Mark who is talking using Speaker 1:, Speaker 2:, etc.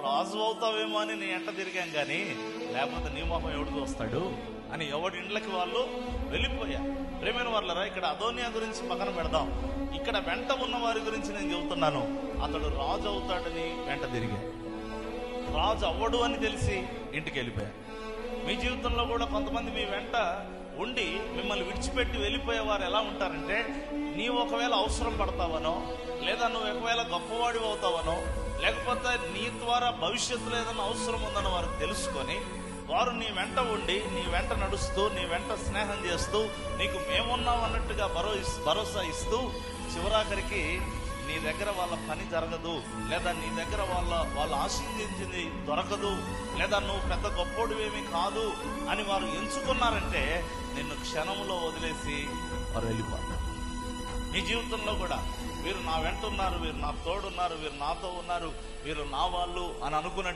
Speaker 1: రాజు అవుతావేమో అని నీ ఎంట తిరిగాం కానీ లేకపోతే నీ మొహం ఎవడు చూస్తాడు అని ఎవడి ఇండ్లకి వాళ్ళు వెళ్ళిపోయారు. ప్రేమైన వాళ్ళరా, ఇక్కడ అదోనియా గురించి పక్కన పెడదాం. ఇక్కడ వెంట ఉన్న వారి గురించి నేను చెబుతున్నాను. అతడు రాజు అవుతాడని వెంట తిరిగాడు, రాజు అవ్వడు అని తెలిసి ఇంటికి వెళ్ళిపోయారు. మీ జీవితంలో కూడా కొంతమంది మీ వెంట ఉండి మిమ్మల్ని విడిచిపెట్టి వెళ్ళిపోయేవారు ఎలా ఉంటారంటే, నీవు ఒకవేళ అవసరం పడతావనో, లేదా నువ్వు ఒకవేళ గొప్పవాడి అవుతావనో, లేకపోతే నీ ద్వారా భవిష్యత్తులో ఏదైనా అవసరం ఉందని వారు తెలుసుకొని వారు నీ వెంట ఉండి నీ వెంట నడుస్తూ నీ వెంట స్నేహం చేస్తూ నీకు మేమున్నాం అన్నట్టుగా భరోసా ఇస్తూ చివరాఖరికి నీ దగ్గర వాళ్ళ పని జరగదు, లేదా నీ దగ్గర వాళ్ళు ఆశీర్వదించింది దొరకదు, లేదా నువ్వు పెద్ద గొప్పోడివేమీ కాదు అని వారు ఎంచుకున్నారంటే నిన్ను క్షణంలో వదిలేసి వారు వెళ్ళిపోతారు. మీ జీవితంలో కూడా వీరు నా వెంట ఉన్నారు, వీరు నా తోడున్నారు, వీరు నాతో ఉన్నారు, వీరు నా వాళ్ళు అని అనుకున్నట్టు